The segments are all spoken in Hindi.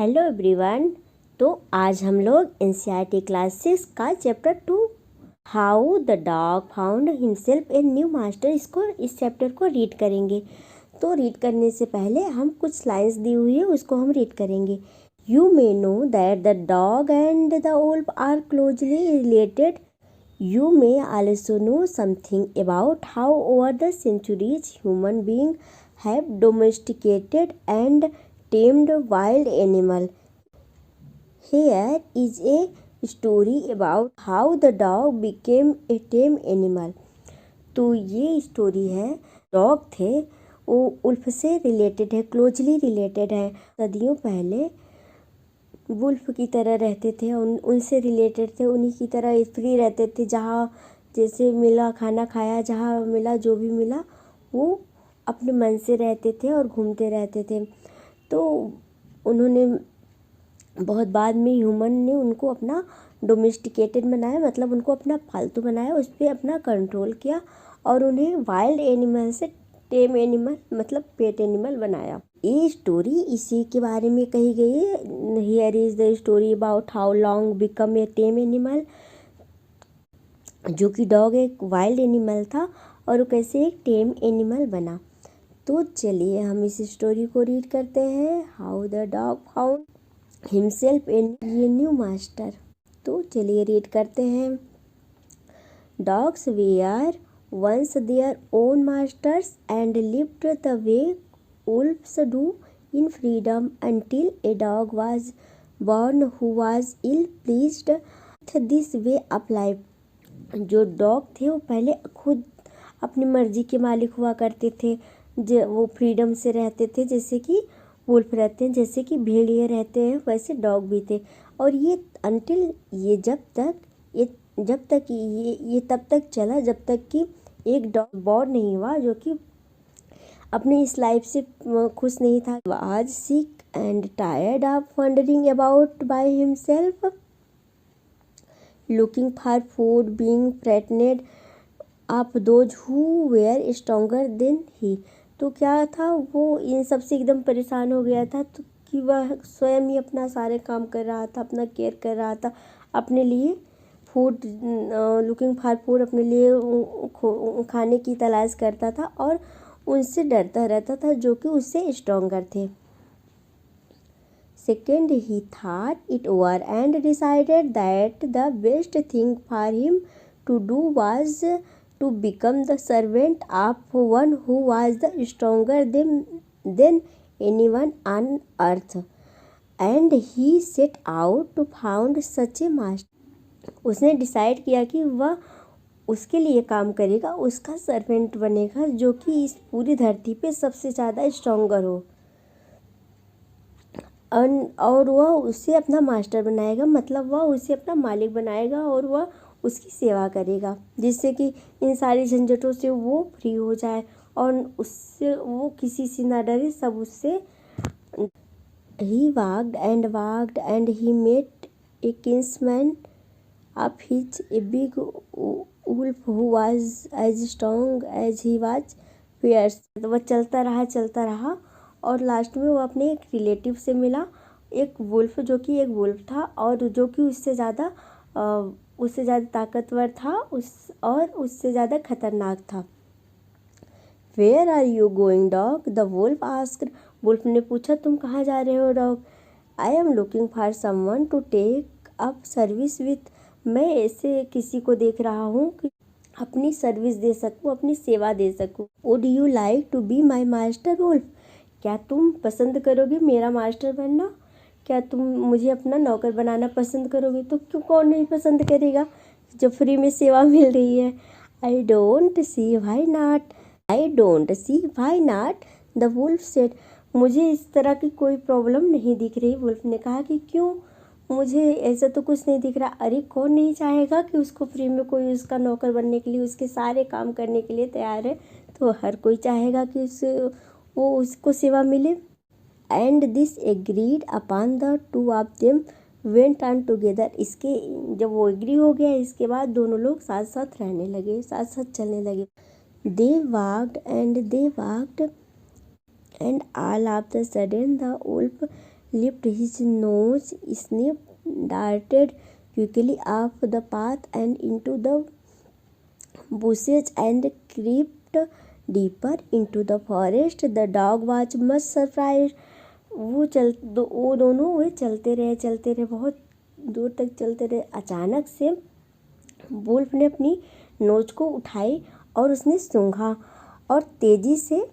Hello everyone. तो आज हम लोग एनसीईआरटी क्लास 6 का chapter 2 how the dog found himself a new master इस चैप्टर को रीड करेंगे। तो रीड करने से पहले हम कुछ लाइंस दी हुई है उसको हम रीड करेंगे। You may know that the dog and the wolf are closely related. You may also know something about how over the centuries human beings have domesticated and tamed wild animals. Here is a story about how the dog became a tame animal. तो ये स्टोरी है, डॉग थे वो उल्फ से रिलेटेड है, क्लोजली रिलेटेड है। सदियों पहले वुल्फ की तरह रहते थे, उनसे रिलेटेड थे, उन्हीं की तरह फ्री रहते थे। जहाँ जैसे मिला खाना खाया, जहाँ मिला जो भी मिला वो अपने मन से रहते थे और घूमते रहते थे। तो उन्होंने बहुत बाद में ह्यूमन ने उनको अपना डोमेस्टिकेटेड बनाया, मतलब उनको अपना पालतू बनाया, उस पर अपना कंट्रोल किया और उन्हें वाइल्ड एनिमल से टेम एनिमल मतलब पेट एनिमल बनाया। ये स्टोरी इसी के बारे में कही गई है। Here is the story about how long become a time animal, जो कि डॉग एक वाइल्ड एनिमल था और वो कैसे एक टेम एनिमल बना। तो चलिए हम इस स्टोरी को रीड करते हैं। How the dog found himself a new master. तो चलिए रीड करते हैं। Dogs were once their own masters and lived the way wolves do in freedom until a dog was born who was ill pleased with this way of life. जो डॉग थे वो पहले खुद अपनी मर्जी के मालिक हुआ करते थे, जो वो फ्रीडम से रहते थे, जैसे कि वुल्फ रहते हैं, जैसे कि भेड़िए रहते हैं, वैसे डॉग भी थे। और ये अंटिल ये जब तक ये तब तक चला जब तक कि एक डॉग बॉर्न नहीं हुआ जो कि अपनी इस लाइफ से खुश नहीं था। आज sick and tired of wandering about by himself, looking for food, being frightened of those who were stronger than he. तो क्या था, वो इन सब से एकदम परेशान हो गया था, तो कि वह स्वयं ही अपना सारे काम कर रहा था, अपना केयर कर रहा था, अपने लिए फूड लुकिंग फॉर फूड, अपने लिए खाने की तलाश करता था और उनसे डरता रहता था जो कि उससे स्ट्रॉन्गर थे। Second he thought it over and decided that the best thing for him to do was to become the servant of one who was the stronger than anyone on earth, and he set out to found such a master. उसने डिसाइड किया कि वह उसके लिए काम करेगा, उसका सर्वेंट बनेगा जो कि इस पूरी धरती पे सबसे ज़्यादा स्ट्रॉन्गर हो, और वह उसे अपना मास्टर बनाएगा, मतलब वह उसे अपना मालिक बनाएगा और वह उसकी सेवा करेगा, जिससे कि इन सारी झंझटों से वो फ्री हो जाए और उससे वो किसी से ना डरे, सब उससे। ही walked and he met a kinsman of his, a big wolf who was as strong as he was fierce. तो वह चलता रहा और लास्ट में वो अपने एक रिलेटिव से मिला, एक वुल्फ जो कि एक वुल्फ था और जो कि उससे ज़्यादा ताकतवर था और उससे ज़्यादा खतरनाक था। Where are you going dog, the wolf asked. Wolf ने पूछा, तुम कहाँ जा रहे हो dog? I am looking for someone to take up service with, मैं ऐसे किसी को देख रहा हूँ कि अपनी सर्विस दे सकूँ, अपनी सेवा दे सकूँ। Would you like to be my master wolf, क्या तुम पसंद करोगे मेरा मास्टर बनना? क्या तुम मुझे अपना नौकर बनाना पसंद करोगे? तो क्यों, कौन नहीं पसंद करेगा जब फ्री में सेवा मिल रही है। I don't see why not, the wolf said. मुझे इस तरह की कोई प्रॉब्लम नहीं दिख रही। वुल्फ ने कहा कि क्यों, मुझे ऐसा तो कुछ नहीं दिख रहा। अरे कौन नहीं चाहेगा कि उसको फ्री में कोई उसका नौकर बनने के लिए, उसके सारे काम करने के लिए तैयार है। तो हर कोई चाहेगा कि उसको सेवा मिले। And this agreed upon the two of them went on together. इसके जब वो एग्री हो गया, इसके बाद दोनों लोग साथ साथ रहने लगे, साथ साथ चलने लगे। दे walked and all of the sudden the wolf lift his nose. Snip darted quickly off the path and into the bushes and crept deeper into the forest. The dog was much surprised. वो दोनों वे चलते रहे, बहुत दूर तक चलते रहे। अचानक से वुल्फ ने अपनी नोच को उठाई और उसने सूंघा और तेज़ी से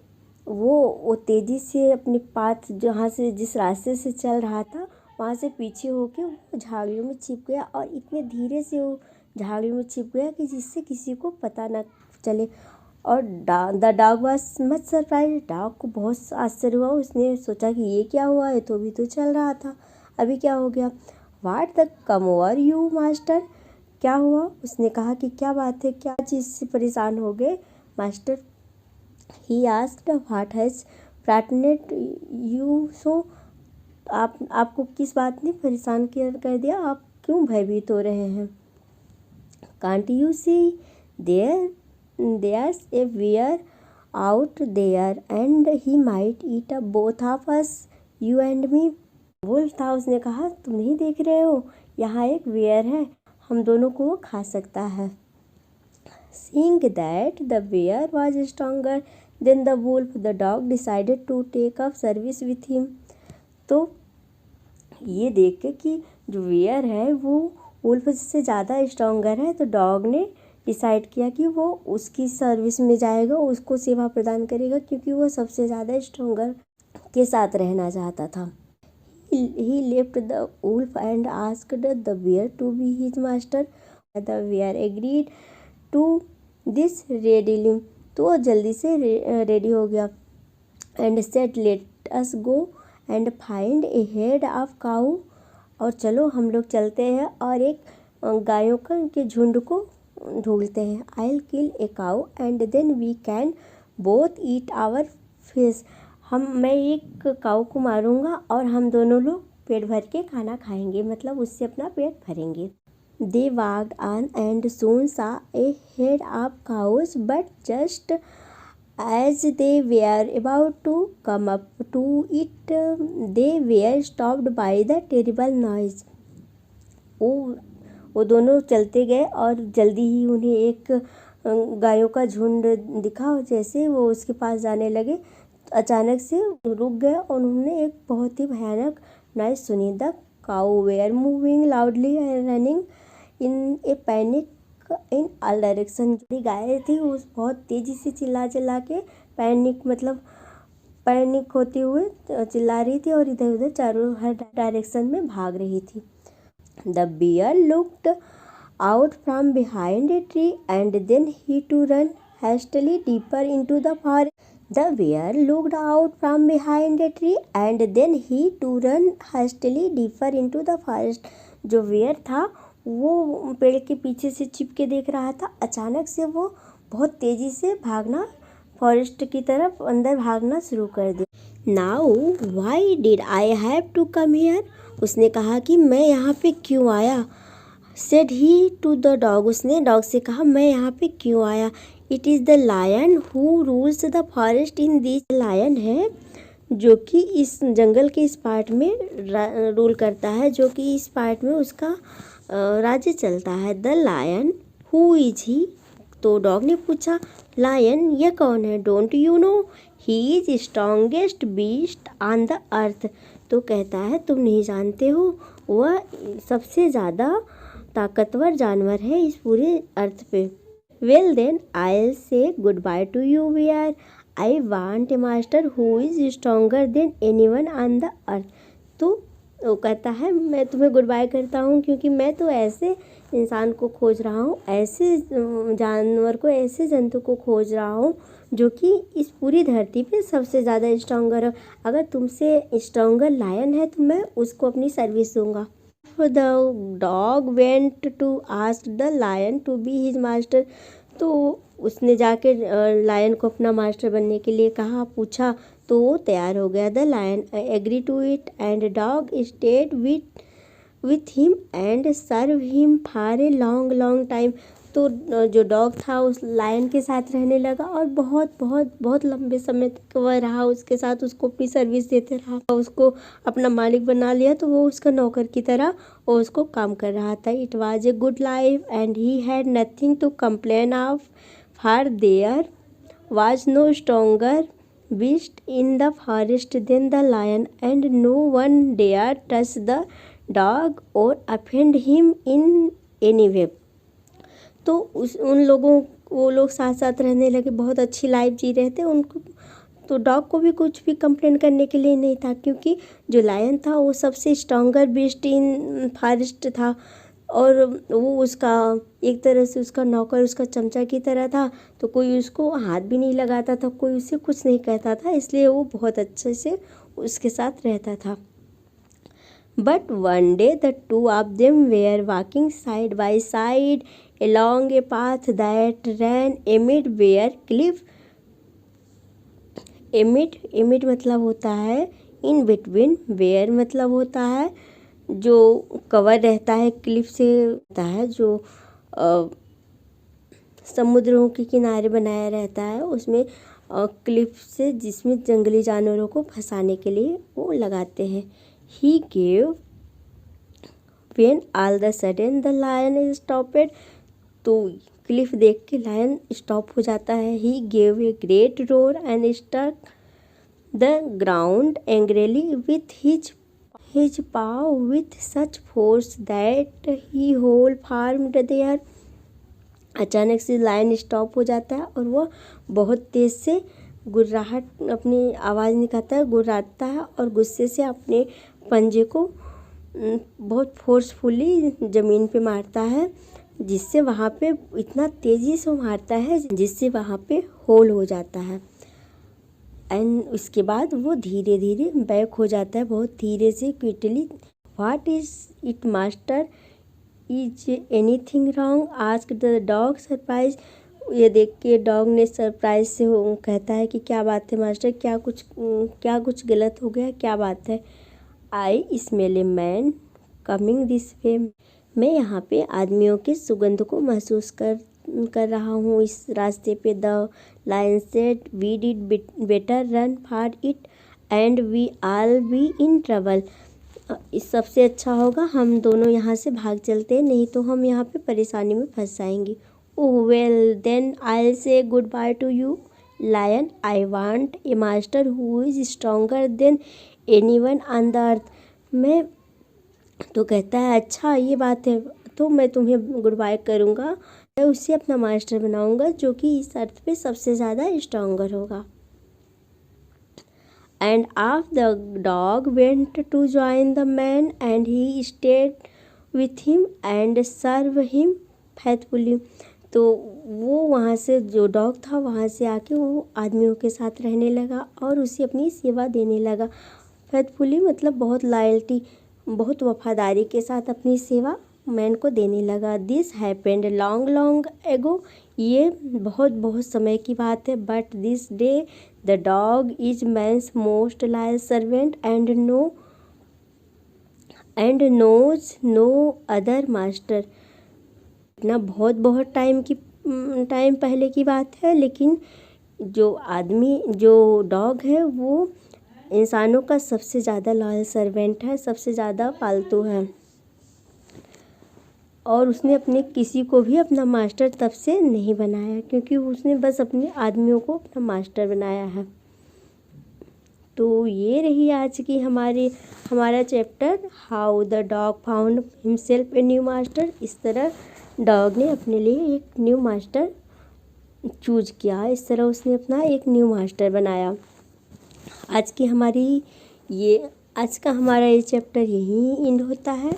वो तेज़ी से अपने पाथ जहाँ से जिस रास्ते से चल रहा था वहाँ से पीछे होके वो झाड़ियों में छिप गया और इतने धीरे से वो झाड़ियों में छिप गया कि जिससे किसी को पता न चले। और the dog was much surprise. Dog को बहुत आश्चर्य हुआ। उसने सोचा कि ये क्या हुआ, है तो अभी तो चल रहा था, अभी क्या हो गया। What the come over you master, क्या हुआ। उसने कहा कि क्या बात है, क्या चीज़ से परेशान हो गए master. He asked what has frightened you so, आपको किस बात ने परेशान कर दिया, आप क्यों भयभीत हो रहे हैं। Can't you see there's a bear out there and he might eat up both of us, you and me. Wolf था, उसने कहा तुम नहीं देख रहे हो, यहाँ एक बेयर है, हम दोनों को वो खा सकता है। Seeing that the bear was stronger than the wolf, the dog decided to take up service with him. तो ये देख के कि जो बेयर है वो वुल्फ से ज़्यादा स्ट्रॉन्गर है, तो डॉग ने डिसाइड किया कि वो उसकी सर्विस में जाएगा, उसको सेवा प्रदान करेगा, क्योंकि वो सबसे ज़्यादा स्ट्रॉन्गर के साथ रहना चाहता था। He left the wolf and asked the bear to be his master. The bear agreed to this readily. तो वो जल्दी से रेडी हो गया। And said let us go and find a herd of cow. और चलो हम लोग चलते हैं और एक गायों के झुंड को ढूंढते हैं। I'll kill a cow and then we can both eat our fish. मैं एक काऊ को मारूंगा और हम दोनों लोग पेट भर के खाना खाएंगे, मतलब उससे अपना पेट भरेंगे। They walked on and soon saw a herd of cows, but just as they were about to come up to it, they were stopped by the terrible noise. वो दोनों चलते गए और जल्दी ही उन्हें एक गायों का झुंड दिखा। जैसे वो उसके पास जाने लगे अचानक से रुक गए और उन्होंने एक बहुत ही भयानक नॉइज़ सुनी। The cow were moving loudly and running in a panic in all direction. जो गाय थी उस बहुत तेज़ी से चिल्ला के पैनिक होते हुए चिल्ला रही थी और इधर उधर चारों हर डायरेक्शन में भाग रही थी। The bear looked out from behind a tree and then he too ran hastily deeper into the forest. The bear looked out from behind a tree and then he too ran hastily deeper into the forest. जो बेयर था वो पेड़ के पीछे से छिपके देख रहा था। अचानक से वो बहुत तेज़ी से भागना, फॉरेस्ट की तरफ अंदर भागना शुरू कर दिया। Now why did I have to come here? उसने कहा कि मैं यहाँ पे क्यों आया। Said he to the dog, उसने डॉग से कहा मैं यहाँ पे क्यों आया। It is the lion who rules the forest in this. Lion है जो कि इस जंगल के इस पार्ट में रूल करता है, जो कि इस पार्ट में उसका राज्य चलता है। The lion who is he, तो डॉग ने पूछा लायन ये कौन है। Don't you know he is strongest beast on the earth, तो कहता है तुम नहीं जानते हो वह सबसे ज़्यादा ताकतवर जानवर है इस पूरे अर्थ पे। Well then I say good bye to you bear, I want a master who is stronger than anyone on the earth. तो वो कहता है मैं तुम्हें गुड बाय करता हूँ, क्योंकि मैं तो ऐसे इंसान को खोज रहा हूँ, ऐसे जानवर को, ऐसे जंतु को खोज रहा हूँ जो कि इस पूरी धरती पे सबसे ज़्यादा स्ट्रॉन्गर है। अगर तुमसे स्ट्रॉन्गर लायन है तो मैं उसको अपनी सर्विस दूंगा। The dog went to ask the lion to be his master, तो उसने जाके लायन को अपना मास्टर बनने के लिए कहा, पूछा, तो वो तैयार हो गया। The lion agree to it and dog stayed with him and serve him for a long time. तो जो डॉग था उस लायन के साथ रहने लगा और बहुत बहुत बहुत लंबे समय तक वह रहा उसके साथ, उसको अपनी सर्विस देते रहा, उसको अपना मालिक बना लिया, तो वो उसका नौकर की तरह वो उसको काम कर रहा था। It was a good life and he had nothing to complain of, for there was no stronger beast in the forest than the lion, and no one dared touch the dog or offend him in any way. तो वो लोग साथ साथ रहने लगे, बहुत अच्छी लाइफ जी रहे थे। उनको तो डॉग को भी कुछ भी कंप्लेन करने के लिए नहीं था, क्योंकि जो लायन था वो सबसे स्ट्रॉन्गर बीस्ट इन फॉरेस्ट था और वो उसका एक तरह से उसका नौकर, उसका चमचा की तरह था। तो कोई उसको हाथ भी नहीं लगाता था, कोई उसे कुछ नहीं कहता था, इसलिए वो बहुत अच्छे से उसके साथ रहता था। But one day the two of them were walking side by side along a path that ran amid where cliff, amid मतलब होता है in between, where मतलब होता है जो कवर रहता है क्लिफ से होता है, जो समुद्रों के किनारे बनाया रहता है, उसमें क्लिफ से जिसमें जंगली जानवरों को फंसाने के लिए वो लगाते हैं। He gave when all the sudden the lion stopped, तो क्लिफ देख के लायन स्टॉप हो जाता है। He gave a great roar and struck the ground angrily with his paw with such force that he whole farmed there. अचानक से लायन स्टॉप हो जाता है और वह बहुत तेज़ से गुर्राहट अपनी आवाज़ निकालता है, गुर्राता है और गुस्से से अपने पंजे को बहुत फोर्सफुली ज़मीन पे मारता है, जिससे वहाँ पे इतना तेज़ी से मारता है जिससे वहाँ पे होल हो जाता है। एंड उसके बाद वो धीरे धीरे बैक हो जाता है, बहुत धीरे से, quickly. What is it master, is anything wrong, asked the dog surprise. ये देख के डॉग ने सरप्राइज से कहता है कि क्या बात है मास्टर, क्या कुछ गलत हो गया, क्या बात है। I smell a man coming this way, मैं यहाँ पे आदमियों के सुगंध को महसूस कर रहा हूँ इस रास्ते पे। The lion said we did better run for it and we all be in trouble, इस सबसे अच्छा होगा हम दोनों यहाँ से भाग चलते हैं, नहीं तो हम यहाँ पे परेशानी में फंस जाएंगे। ओह well then I say good bye to you lion, I want a master who is stronger than anyone on the earth. मैं तो कहता है अच्छा ये बात है, तो मैं तुम्हें गुड बाय करूँगा, मैं उसे अपना मास्टर बनाऊंगा जो कि इस अर्थ पे सबसे ज़्यादा स्ट्रॉन्गर होगा। And off the dog went to join the man and he stayed with him and serve him faithfully, तो वो वहाँ से जो डॉग था वहाँ से आके वो आदमियों के साथ रहने लगा और उसे अपनी सेवा देने लगा। फेथफुली मतलब बहुत लॉयल्टी, बहुत वफादारी के साथ अपनी सेवा मैन को देने लगा। दिस हैपेंड लॉन्ग एगो, ये बहुत बहुत समय की बात है। But this day the dog is man's most loyal servant and knows no other master. इतना बहुत बहुत टाइम पहले की बात है, लेकिन जो डॉग है वो इंसानों का सबसे ज़्यादा लॉयल सर्वेंट है, सबसे ज़्यादा पालतू है, और उसने अपने किसी को भी अपना मास्टर तब से नहीं बनाया, क्योंकि उसने बस अपने आदमियों को अपना मास्टर बनाया है। तो ये रही आज की हमारा chapter how the dog found himself a new master. इस तरह डॉग ने अपने लिए एक न्यू मास्टर चूज किया, इस तरह उसने अपना एक न्यू मास्टर बनाया। आज का हमारा ये चैप्टर यहीं एंड होता है।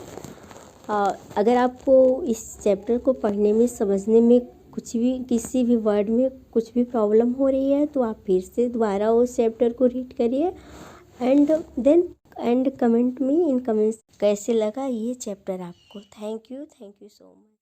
अगर आपको इस चैप्टर को पढ़ने में, समझने में किसी भी वर्ड में कुछ भी प्रॉब्लम हो रही है, तो आप फिर से दोबारा उस चैप्टर को रीड करिए एंड कमेंट में इन कमेंट्स कैसे लगा ये चैप्टर आपको। Thank you so much.